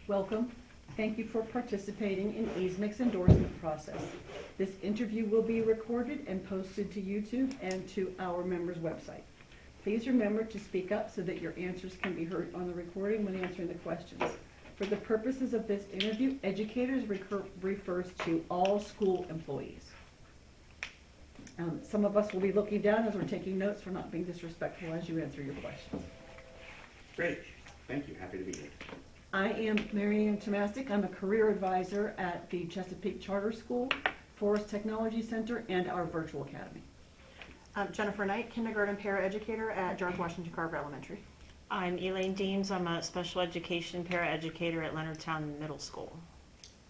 Welcome. Thank you for participating in EASMC's endorsement process. This interview will be recorded and posted to YouTube and to our members' website. Please remember to speak up so that your answers can be heard on the recording when answering the questions. For the purposes of this interview, educators refers to all school employees. Some of us will be looking down as we're taking notes for not being disrespectful as you answer your questions. Great. Thank you. Happy to be here. I am Mary Ann Tomastik. I'm a career advisor at the Chesapeake Charter School, Forest Technology Center, and our virtual academy. Jennifer Knight, kindergarten paraeducator at George Washington Carver Elementary. I'm Elaine Deems. I'm a special education paraeducator at Leonardtown Middle School.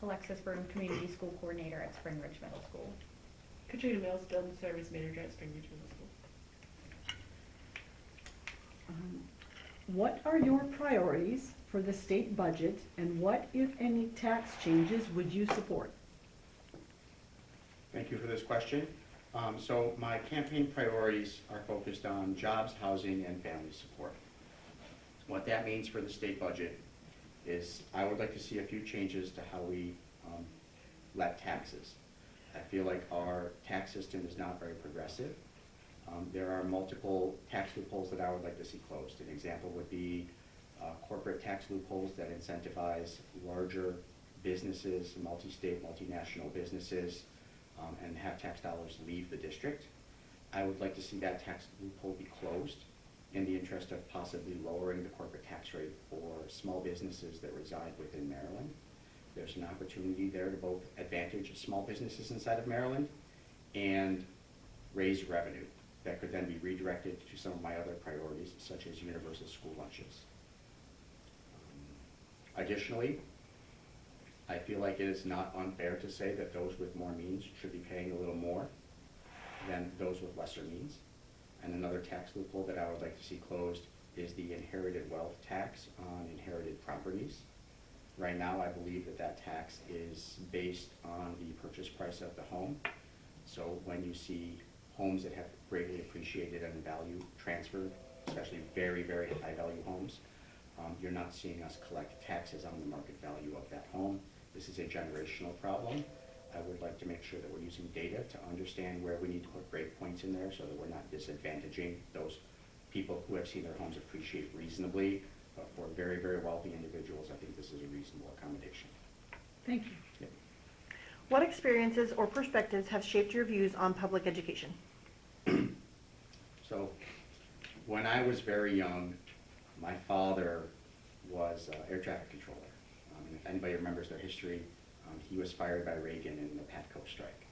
Alexis Burnham, community school coordinator at Spring Ridge Middle School. Katrina Mills, building service manager at Spring Ridge Middle School. What are your priorities for the state budget, and what, if any, tax changes would you support? Thank you for this question. So my campaign priorities are focused on jobs, housing, and family support. What that means for the state budget is I would like to see a few changes to how we let taxes. I feel like our tax system is not very progressive. There are multiple tax loopholes that I would like to see closed. An example would be corporate tax loopholes that incentivize larger businesses, multi-state, multinational businesses, and have tax dollars leave the district. I would like to see that tax loophole be closed in the interest of possibly lowering the corporate tax rate for small businesses that reside within Maryland. There's an opportunity there to both advantage small businesses inside of Maryland and raise revenue that could then be redirected to some of my other priorities, such as universal school lunches. Additionally, I feel like it is not unfair to say that those with more means should be paying a little more than those with lesser means. And another tax loophole that I would like to see closed is the inherited wealth tax on inherited properties. Right now, I believe that that tax is based on the purchase price of the home. So when you see homes that have greatly appreciated in value transferred, especially very, very high value homes, you're not seeing us collect taxes on the market value of that home. This is a generational problem. I would like to make sure that we're using data to understand where we need to put breakpoints in there so that we're not disadvantaging those people who have seen their homes appreciate reasonably. But for very, very wealthy individuals, I think this is a reasonable accommodation. Thank you. Yep. What experiences or perspectives have shaped your views on public education? So when I was very young, my father was air traffic controller. And if anybody remembers their history, he was fired by Reagan in the Patco strike.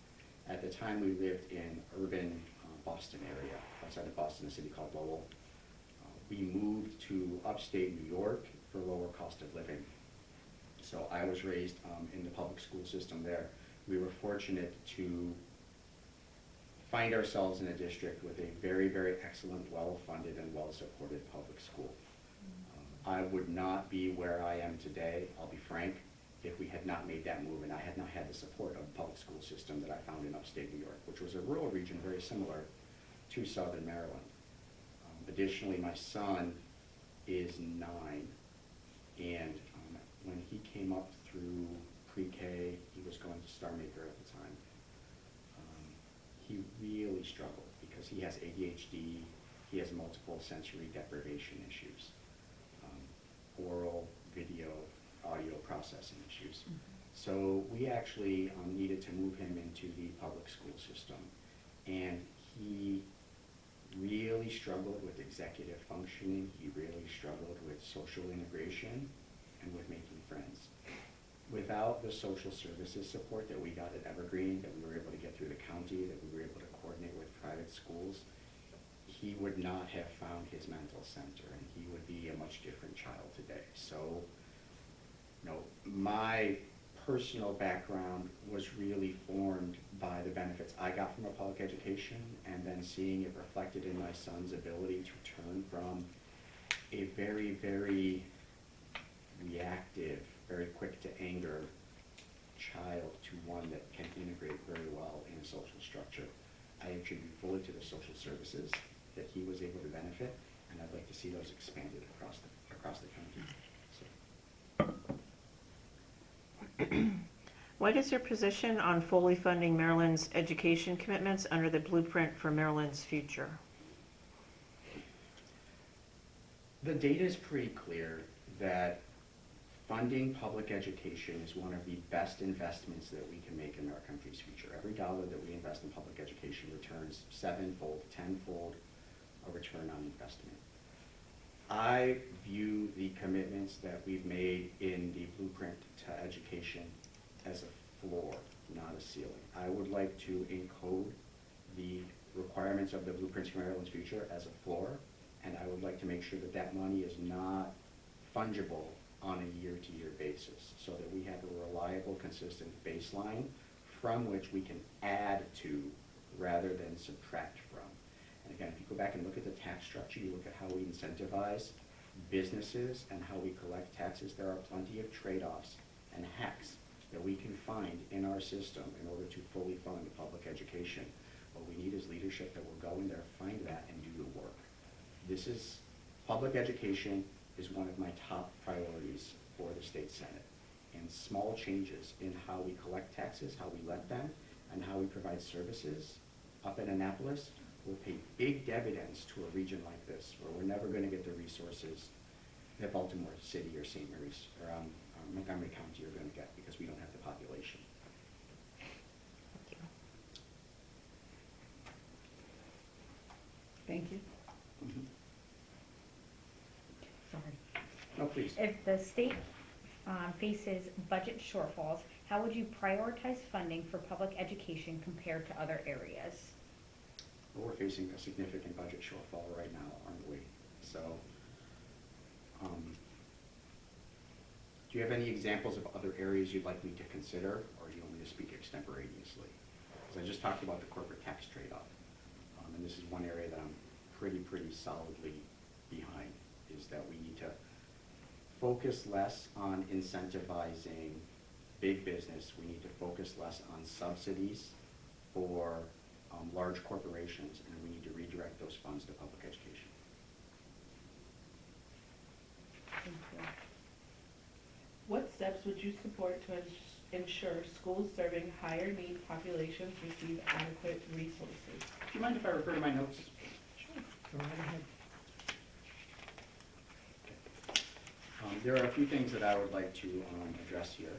At the time, we lived in urban Boston area, outside of Boston, a city called Lowell. We moved to upstate New York for lower cost of living. So I was raised in the public school system there. We were fortunate to find ourselves in a district with a very, very excellent, well-funded, and well-supported public school. I would not be where I am today, I'll be frank, if we had not made that move and I had not had the support of the public school system that I found in upstate New York, which was a rural region very similar to southern Maryland. Additionally, my son is 9, and when he came up through pre-K, he was going to Star Maker at the time. He really struggled because he has ADHD, he has multiple sensory deprivation issues, oral, video, audio processing issues. So we actually needed to move him into the public school system, and he really struggled with executive functioning, he really struggled with social integration, and with making friends. Without the social services support that we got at Evergreen, that we were able to get through the county, that we were able to coordinate with private schools, he would not have found his mental center, and he would be a much different child today. So, you know, my personal background was really formed by the benefits I got from a public education, and then seeing it reflected in my son's ability to turn from a very, very reactive, very quick to anger child to one that can integrate very well in a social structure. I attribute fully to the social services that he was able to benefit, and I'd like to see those expanded across the county. So. What is your position on fully funding Maryland's education commitments under the blueprint for Maryland's future? The data is pretty clear that funding public education is one of the best investments that we can make in our country's future. Every dollar that we invest in public education returns sevenfold, tenfold a return on investment. I view the commitments that we've made in the blueprint to education as a floor, not a ceiling. I would like to encode the requirements of the blueprints for Maryland's future as a floor, and I would like to make sure that that money is not fungible on a year-to-year basis, so that we have a reliable, consistent baseline from which we can add to rather than subtract from. And again, if you go back and look at the tax structure, you look at how we incentivize businesses and how we collect taxes, there are plenty of trade-offs and hacks that we can find in our system in order to fully fund public education. What we need is leadership that will go in there, find that, and do the work. Public education is one of my top priorities for the state senate. And small changes in how we collect taxes, how we let them, and how we provide services up in Annapolis will pay big dividends to a region like this, where we're never going to get the resources that Baltimore City or St. Mary's or Montgomery County are going to get, because we don't have the population. Thank you. Sorry. No, please. If the state faces budget shortfalls, how would you prioritize funding for public education compared to other areas? Well, we're facing a significant budget shortfall right now, aren't we? So, do you have any examples of other areas you'd like me to consider, or do you want me to speak extemporaneously? Because I just talked about the corporate tax trade-off, and this is one area that I'm pretty solidly behind, is that we need to focus less on incentivizing big business. We need to focus less on subsidies for large corporations, and we need to redirect those funds to public education. Thank you. What steps would you support to ensure schools serving higher need populations receive adequate resources? Do you mind if I refer to my notes? Sure. Go right ahead. There are a few things that I would like to address here.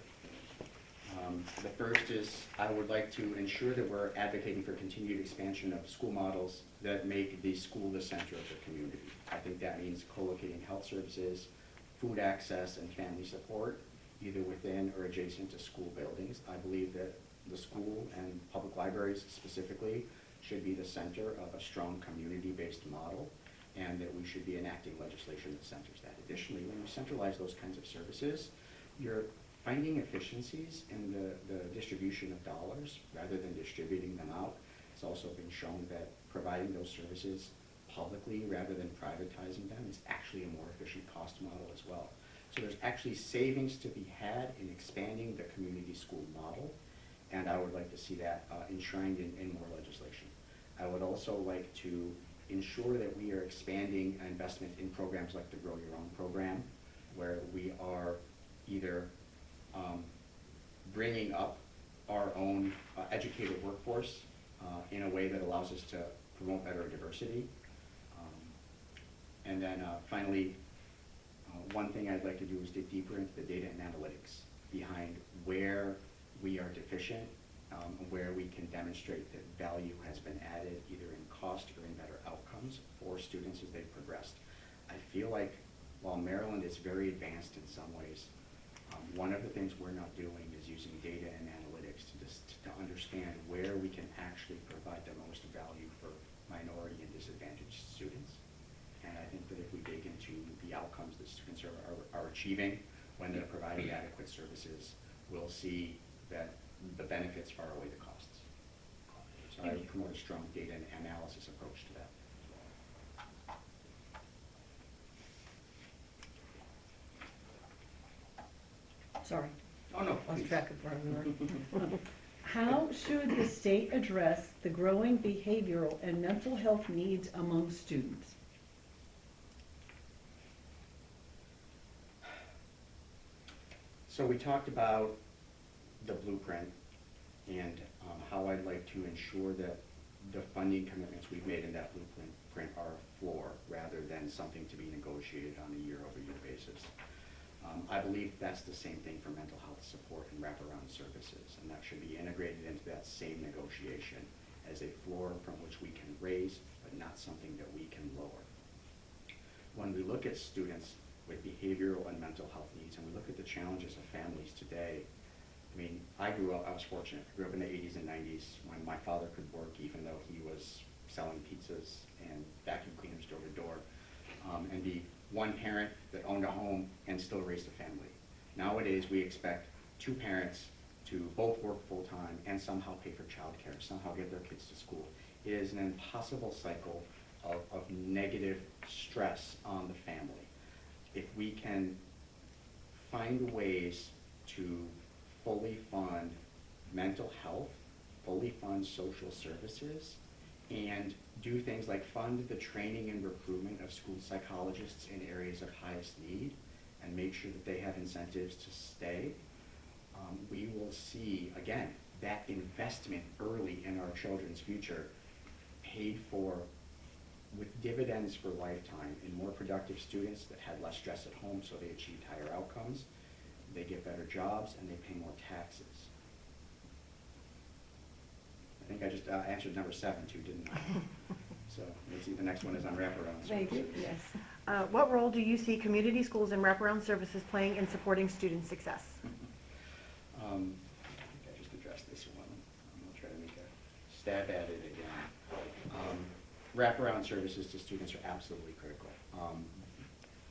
The first is I would like to ensure that we're advocating for continued expansion of school models that make the school the center of the community. I think that means co-locating health services, food access, and family support, either within or adjacent to school buildings. I believe that the school and public libraries specifically should be the center of a strong community-based model, and that we should be enacting legislation that centers that. Additionally, when you centralize those kinds of services, you're finding efficiencies in the distribution of dollars rather than distributing them out. It's also been shown that providing those services publicly rather than privatizing them is actually a more efficient cost model as well. So there's actually savings to be had in expanding the community school model, and I would like to see that enshrined in more legislation. I would also like to ensure that we are expanding investment in programs like the Grow Your Own program, where we are either bringing up our own educated workforce in a way that allows us to promote better diversity. And then finally, one thing I'd like to do is dig deeper into the data and analytics behind where we are deficient, where we can demonstrate that value has been added either in cost or in better outcomes for students as they've progressed. I feel like while Maryland is very advanced in some ways, one of the things we're not doing is using data and analytics to understand where we can actually provide the most value for minority and disadvantaged students. And I think that if we dig into the outcomes that students are achieving when they're providing adequate services, we'll see that the benefits far outweigh the costs. So I would promote a strong data and analysis approach to that. Sorry, Oh, no, lost please. track of where we were. How should the state address the growing behavioral and mental health needs among students? So we talked about the blueprint and how I'd like to ensure that the funding commitments we've made in that blueprint are a floor rather than something to be negotiated on a year-over-year basis. I believe that's the same thing for mental health support and wraparound services, and that should be integrated into that same negotiation as a floor from which we can raise, but not something that we can lower. When we look at students with behavioral and mental health needs, and we look at the challenges of families today, I mean, I was fortunate. I grew up in the 80s and 90s when my father could work even though he was selling pizzas and vacuum cleaners door to door, and be one parent that owned a home and still raised a family. Nowadays, we expect two parents to both work full-time and somehow pay for childcare, somehow get their kids to school. It is an impossible cycle of negative stress on the family. If we can find ways to fully fund mental health, fully fund social services, and do things like fund the training and recruitment of school psychologists in areas of highest need, and make sure that they have incentives to stay, we will see, again, that investment early in our children's future paid for with dividends for lifetime in more productive students that had less stress at home, so they achieved higher outcomes, they get better jobs, and they pay more taxes. I think I just answered number 7 too, didn't I? So let's see, the next one is on wraparound services. Thank you, yes. What role do you see community schools and wraparound services playing in supporting student success? I think I just addressed this one. I'll try to make a stab at it again. Wraparound services to students are absolutely critical.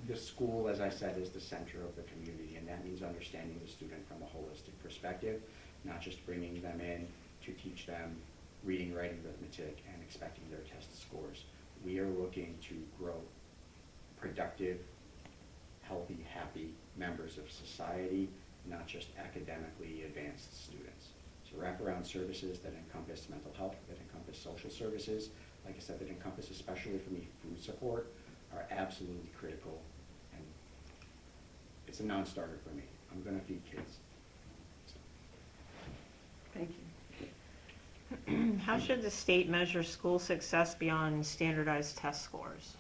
The school, as I said, is the center of the community, and that means understanding the student from a holistic perspective, not just bringing them in to teach them reading, writing, arithmetic, and expecting their test scores. We are looking to grow productive, healthy, happy members of society, not just academically advanced students. So wraparound services that encompass mental health, that encompass social services, like I said, that encompass, especially for me, food support, are absolutely critical, and it's a non-starter for me. I'm going to feed kids. So. Thank you. How should the state measure school success beyond standardized test scores?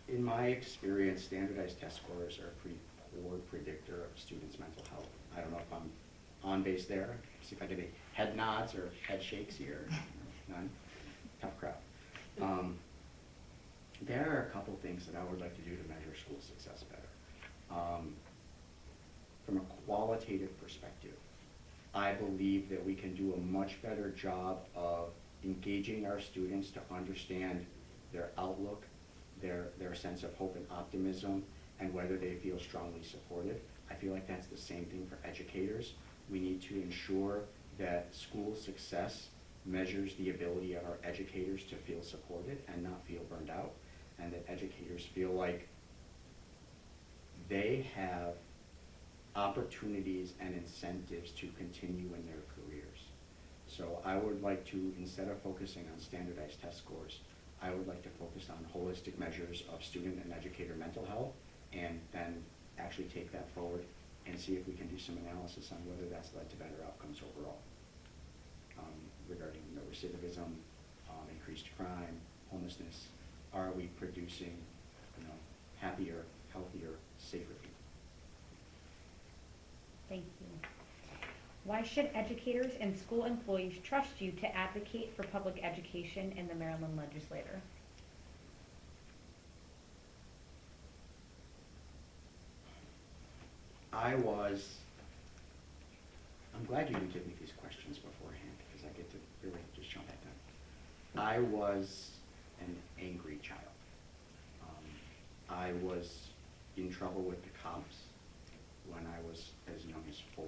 In my experience, standardized test scores are a pretty poor predictor of students' mental health. I don't know if I'm on base there. See if I get any head nods or head shakes here. None? Tough crowd. There are a couple things that I would like to do to measure school success better. From a qualitative perspective, I believe that we can do a much better job of engaging our students to understand their outlook, their sense of hope and optimism, and whether they feel strongly supported. I feel like that's the same thing for educators. We need to ensure that school success measures the ability of our educators to feel supported and not feel burned out, and that educators feel like they have opportunities and incentives to continue in their careers. So I would like to, instead of focusing on standardized test scores, I would like to focus on holistic measures of student and educator mental health, and then actually take that forward and see if we can do some analysis on whether that's led to better outcomes overall. Regarding recidivism, increased crime, homelessness, are we producing happier, healthier, safer people? Thank you. Why should educators and school employees trust you to advocate for public education in the Maryland legislature? I'm glad you didn't give me these questions beforehand, because I get to really just jump at them. I was an angry child. I was in trouble with the cops when I was as young as 4.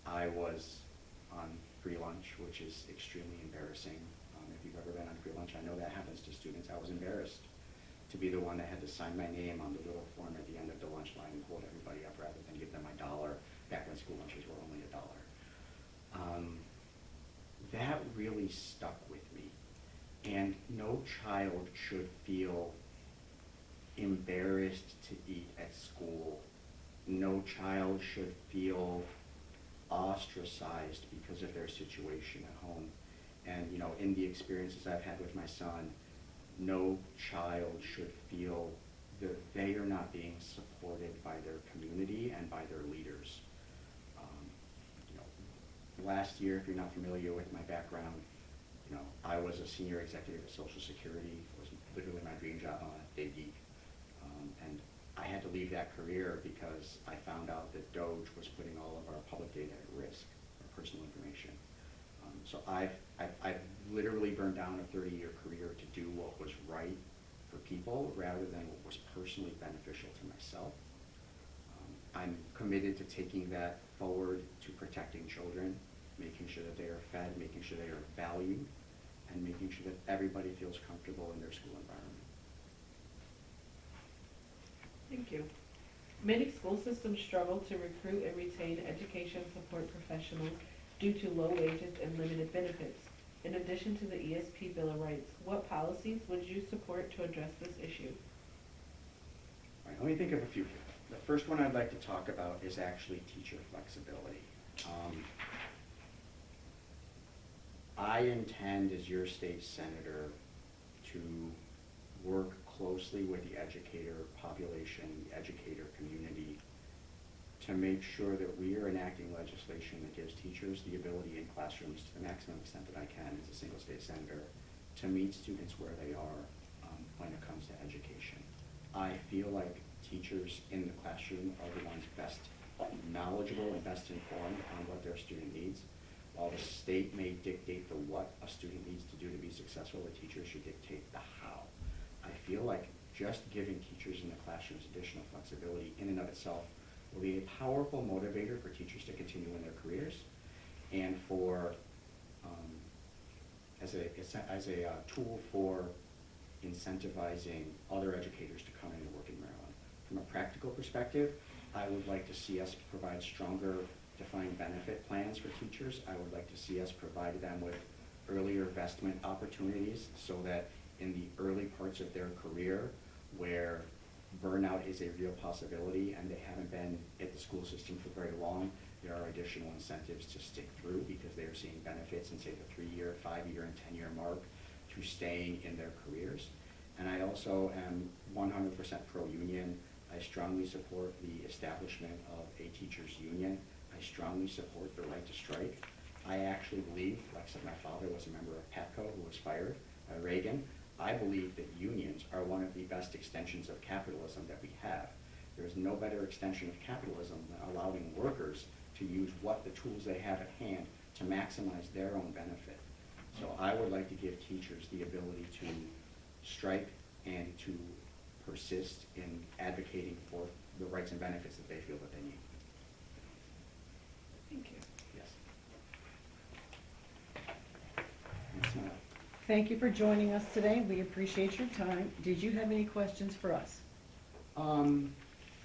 I was on free lunch, which is extremely embarrassing. If you've ever been on free lunch, I know that happens to students. I was embarrassed to be the one that had to sign my name on the little form at the end of the lunch line and hold everybody up rather than give them $1 back when school lunches were only $1. That really stuck with me. And no child should feel embarrassed to eat at school no child should feel ostracized because of their situation at home. And, you know, in the experiences I've had with my son, no child should feel that they are not being supported by their community and by their leaders. You know, last year, if you're not familiar with my background, you know, I was a senior executive at Social Security. It was literally my dream job. I'm a big geek. And I had to leave that career because I found out that Doge was putting all of our public data at risk, our personal information. So I've literally burned down a 30-year career to do what was right for people rather than what was personally beneficial to myself. I'm committed to taking that forward to protecting children, making sure that they are fed, making sure they are valued, and making sure that everybody feels comfortable in their school environment. Thank you. Many school systems struggle to recruit and retain education support professionals due to low wages and limited benefits. In addition to the ESP Bill of Rights, what policies would you support to address this issue? All right, let me think of a few. The first one I'd like to talk about is actually teacher flexibility. I intend, as your state senator, to work closely with the educator population, the educator community, to make sure that we are enacting legislation that gives teachers the ability in classrooms to the maximum extent that I can as a single state senator to meet students where they are when it comes to education. I feel like teachers in the classroom are the ones best knowledgeable and best informed on what their student needs. While the state may dictate the what a student needs to do to be successful, the teacher should dictate the how. I feel like just giving teachers in the classrooms additional flexibility in and of itself will be a powerful motivator for teachers to continue in their careers and for as a tool for incentivizing other educators to come in and work in Maryland. From a practical perspective, I would like to see us provide stronger defined benefit plans for teachers. I would like to see us provide them with earlier investment opportunities so that in the early parts of their career where burnout is a real possibility and they haven't been at the school system for very long, there are additional incentives to stick through because they are seeing benefits in, say, the 3-year, 5-year, and 10-year mark to staying in their careers. And I also am 100% pro-union. I strongly support the establishment of a teachers' union. I strongly support the right to strike. I actually believe, like I said, my father was a member of PATCO who was fired by Reagan. I believe that unions are one of the best extensions of capitalism that we have. There is no better extension of capitalism than allowing workers to use what the tools they have at hand to maximize their own benefit. So I would like to give teachers the ability to strike and to persist in advocating for the rights and benefits that they feel that they need. Thank you. Yes. That's not- Thank you for joining us today. We appreciate your time. Did you have any questions for us?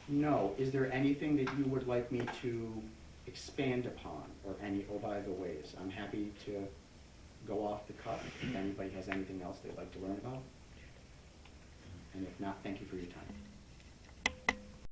No. Is there anything that you would like me to expand upon or any, oh, by the ways? I'm happy to go off the cuff if anybody has anything else they'd like to learn about. And if not, thank you for your time.